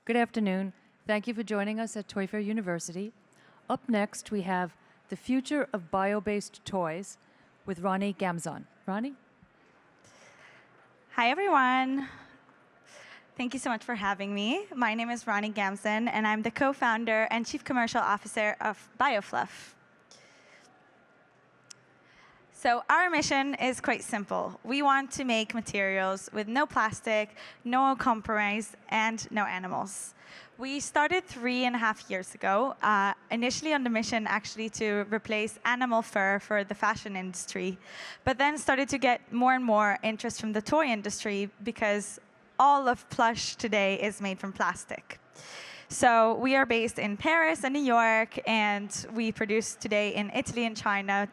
Good afternoon. Thank you for joining us at Toy Fair University. Up next, we have The Future of Bio-Based Toys with Roni Gamzon. Roni? Hi, everyone. Thank you so much for having me. My name is Roni Gamzon, and I'm the co-founder and chief commercial officer of BioFluff. So our mission is quite simple. We want to make materials with no plastic, no compromise, and no animals. We started 3.5 years ago, initially on the mission actually to replace animal fur for the fashion industry, but then started to get more and more interest from the toy industry because all of plush today is made from plastic. So we are based in Paris and New York, and we produce today in Italy and China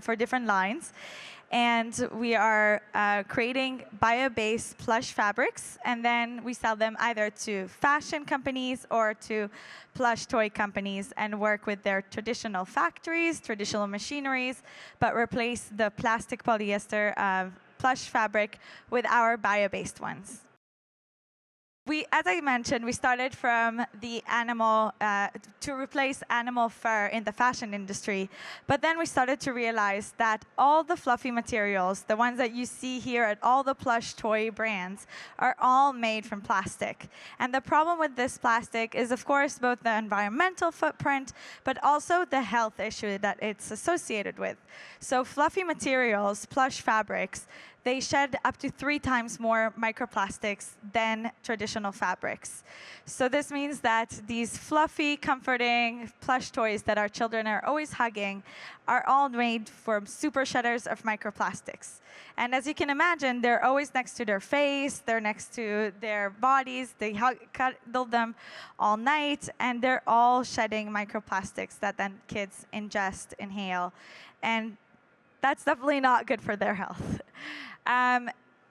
for different lines. And we are creating bio-based plush fabrics, and then we sell them either to fashion companies or to plush toy companies and work with their traditional factories, traditional machineries, but replace the plastic polyester plush fabric with our bio-based ones. As I mentioned, we started from the animal, to replace animal fur in the fashion industry. But then we started to realize that all the fluffy materials, the ones that you see here at all the plush toy brands, are all made from plastic. And the problem with this plastic is, of course, both the environmental footprint, but also the health issue that it's associated with. So fluffy materials, plush fabrics, they shed up to 3 times more microplastics than traditional fabrics. So this means that these fluffy, comforting plush toys that our children are always hugging are all made from super shedders of microplastics. And as you can imagine, they're always next to their face, they're next to their bodies, they cuddle them all night, and they're all shedding microplastics that then kids ingest, inhale. And that's definitely not good for their health.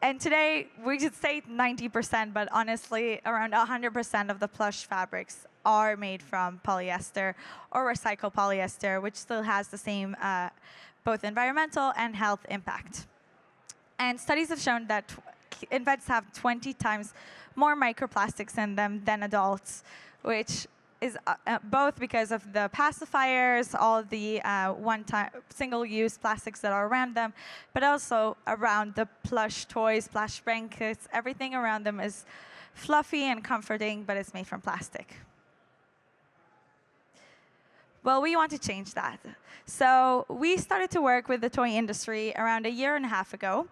And today, we should say 90%, but honestly, around 100% of the plush fabrics are made from polyester or recycled polyester, which still has the same both environmental and health impact. And studies have shown that infants have 20 times more microplastics in them than adults, which is both because of the pacifiers, all the one-time, single-use plastics that are around them, but also around the plush toys, plush blankets. Everything around them is fluffy and comforting, but it's made from plastic. Well, we want to change that. So we started to work with the toy industry around 1.5 years ago,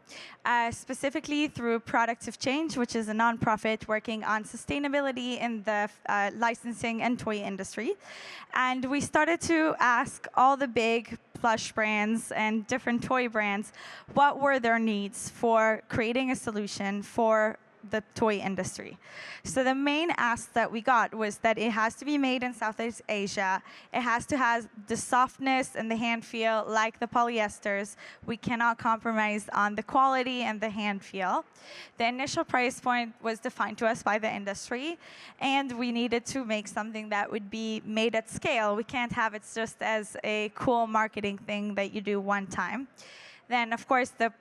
specifically through Products of Change, which is a nonprofit working on sustainability in the licensing and toy industry. And we started to ask all the big plush brands and different toy brands what were their needs for creating a solution for the toy industry. So the main ask that we got was that it has to be made in Southeast Asia. It has to have the softness and the hand feel like the polyesters. We cannot compromise on the quality and the hand feel. The initial price point was defined to us by the industry, and we needed to make something that would be made at scale. We can't have it just as a cool marketing thing that you do one time. Then, of course, the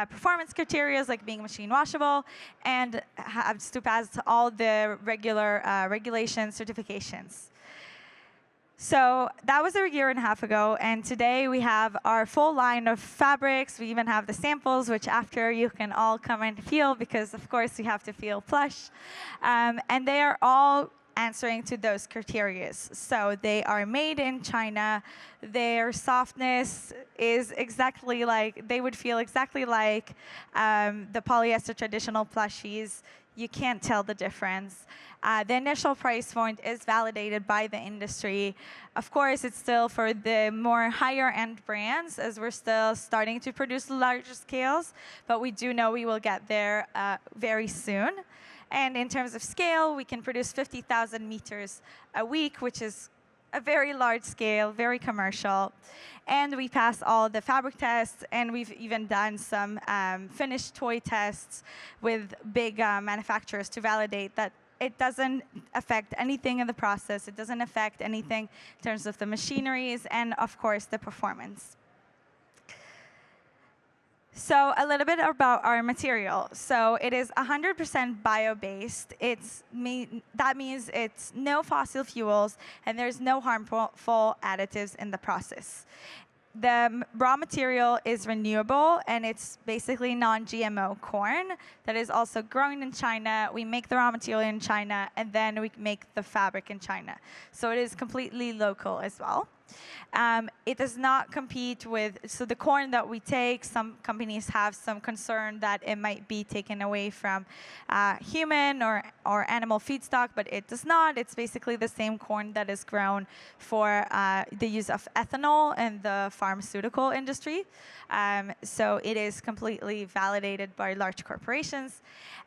performance criteria like being machine washable and has to pass all the regular regulation certifications. So that was 1.5 years ago, and today we have our full line of fabrics. We even have the samples, which after you can all come and feel, because of course you have to feel plush. And they are all answering to those criteria. So they are made in China. Their softness is exactly like, they would feel exactly like the polyester traditional plushies. You can't tell the difference. The initial price point is validated by the industry. Of course, it's still for the more higher-end brands, as we're still starting to produce larger scales, but we do know we will get there very soon. And in terms of scale, we can produce 50,000 meters a week, which is a very large scale, very commercial. And we pass all the fabric tests, and we've even done some finished toy tests with big manufacturers to validate that it doesn't affect anything in the process. It doesn't affect anything in terms of the machineries and, of course, the performance. So a little bit about our material. So it is 100% bio-based. That means it's no fossil fuels and there's no harmful additives in the process. The raw material is renewable, and it's basically non-GMO corn that is also grown in China. We make the raw material in China, and then we make the fabric in China. So it is completely local as well. It does not compete with, so the corn that we take, some companies have some concern that it might be taken away from human or animal feedstock, but it does not. It's basically the same corn that is grown for the use of ethanol in the pharmaceutical industry. So it is completely validated by large corporations.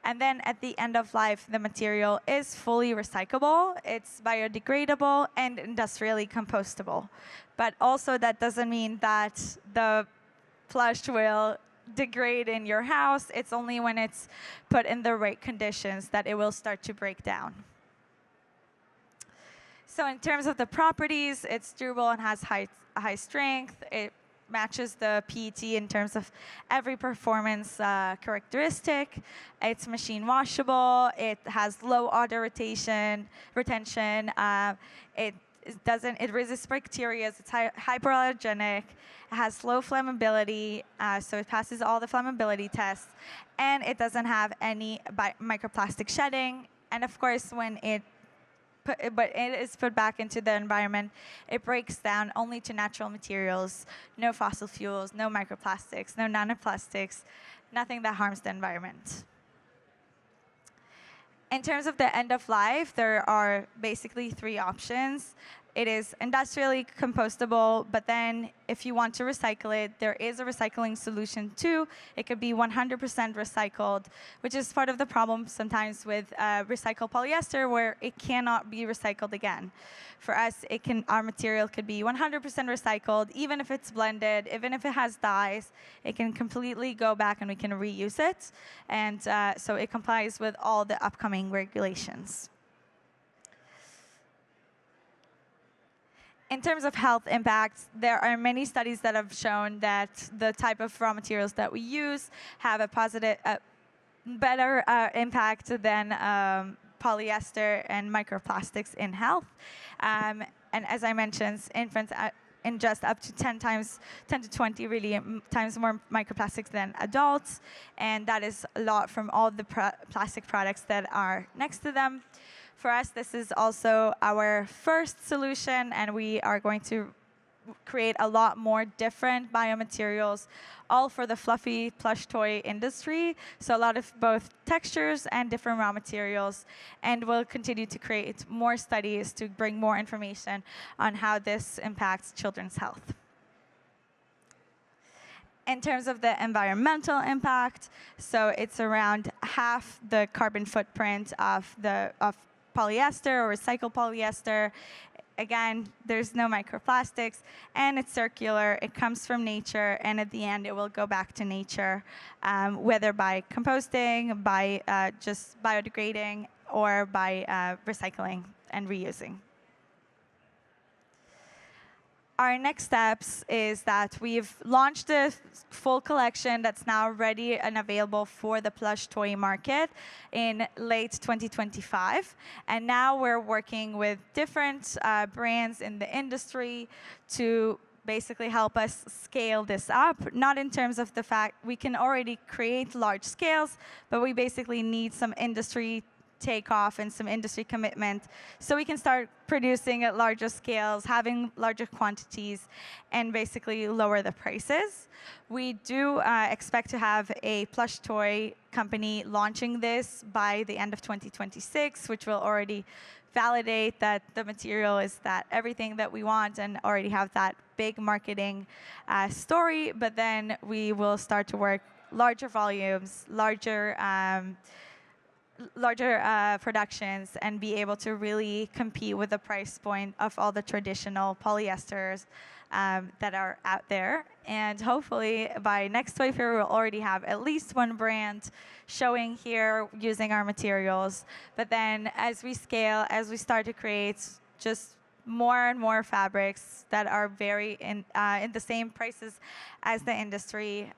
And then at the end of life, the material is fully recyclable, it's biodegradable, and industrially compostable. But also that doesn't mean that the plush will degrade in your house. It's only when it's put in the right conditions that it will start to break down. So in terms of the properties, it's durable and has high strength. It matches the PET in terms of every performance characteristic. It's machine washable. It has low water retention. It resists bacteria. It's hypoallergenic. It has low flammability, so it passes all the flammability tests, and it doesn't have any microplastic shedding. And of course, when it is put back into the environment, it breaks down only to natural materials, no fossil fuels, no microplastics, no nanoplastics, nothing that harms the environment. In terms of the end of life, there are basically 3 options. It is industrially compostable, but then if you want to recycle it, there is a recycling solution too. It could be 100% recycled, which is part of the problem sometimes with recycled polyester, where it cannot be recycled again. For us, our material could be 100% recycled, even if it's blended, even if it has dyes, it can completely go back and we can reuse it. And so it complies with all the upcoming regulations. In terms of health impacts, there are many studies that have shown that the type of raw materials that we use have a better impact than polyester and microplastics in health. And as I mentioned, infants ingest up to 10 to 20 really times more microplastics than adults, and that is a lot from all the plastic products that are next to them. For us, this is also our first solution, and we are going to create a lot more different biomaterials, all for the fluffy plush toy industry. So a lot of both textures and different raw materials. And we'll continue to create more studies to bring more information on how this impacts children's health. In terms of the environmental impact, so it's around half the carbon footprint of polyester or recycled polyester. Again, there's no microplastics, and it's circular. It comes from nature, and at the end, it will go back to nature, whether by composting, by just biodegrading, or by recycling and reusing. Our next steps is that we've launched a full collection that's now ready and available for the plush toy market in late 2025. And now we're working with different brands in the industry to basically help us scale this up, not in terms of the fact we can already create large scales, but we basically need some industry takeoff and some industry commitment so we can start producing at larger scales, having larger quantities, and basically lower the prices. We do expect to have a plush toy company launching this by the end of 2026, which will already validate that the material is that everything that we want and already have that big marketing story. But then we will start to work larger volumes, larger productions, and be able to really compete with the price point of all the traditional polyesters that are out there. And hopefully by next Toy Fair, we'll already have at least one brand showing here using our materials. But then as we scale, as we start to create just more and more fabrics that are very in the same prices as the industry,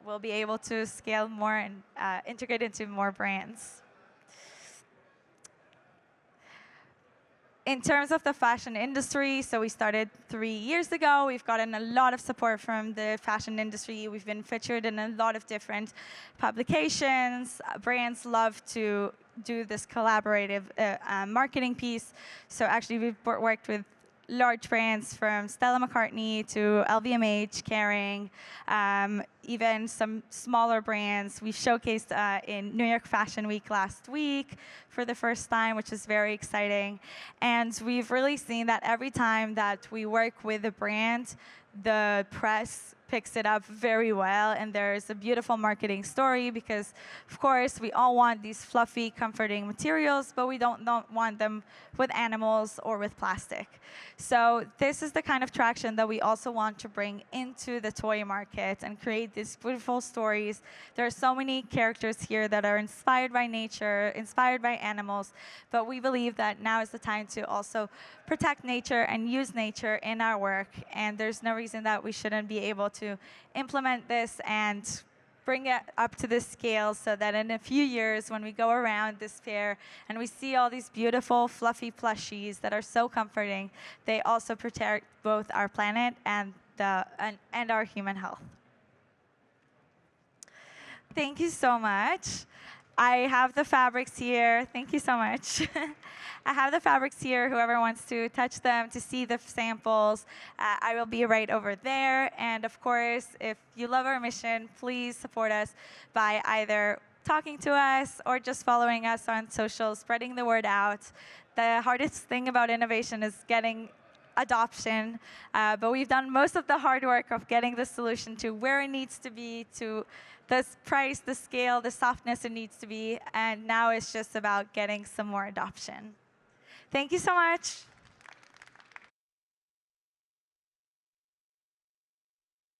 we'll be able to scale more and integrate into more brands. In terms of the fashion industry, so we started 3 years ago. We've gotten a lot of support from the fashion industry. We've been featured in a lot of different publications. Brands love to do this collaborative marketing piece. So actually, we've worked with large brands from Stella McCartney to LVMH, Kering, even some smaller brands. We showcased in New York Fashion Week last week for the first time, which is very exciting. And we've really seen that every time that we work with a brand, the press picks it up very well, and there's a beautiful marketing story because, of course, we all want these fluffy, comforting materials, but we don't want them with animals or with plastic. So this is the kind of traction that we also want to bring into the toy market and create these beautiful stories. There are so many characters here that are inspired by nature, inspired by animals, but we believe that now is the time to also protect nature and use nature in our work, and there's no reason that we shouldn't be able to implement this and bring it up to this scale so that in a few years when we go around this fair and we see all these beautiful fluffy plushies that are so comforting, they also protect both our planet and our human health. Thank you so much. I have the fabrics here. Thank you so much. I have the fabrics here. Whoever wants to touch them to see the samples, I will be right over there. And of course, if you love our mission, please support us by either talking to us or just following us on social, spreading the word out. The hardest thing about innovation is getting adoption, but we've done most of the hard work of getting the solution to where it needs to be, to the price, the scale, the softness it needs to be, and now it's just about getting some more adoption. Thank you so much.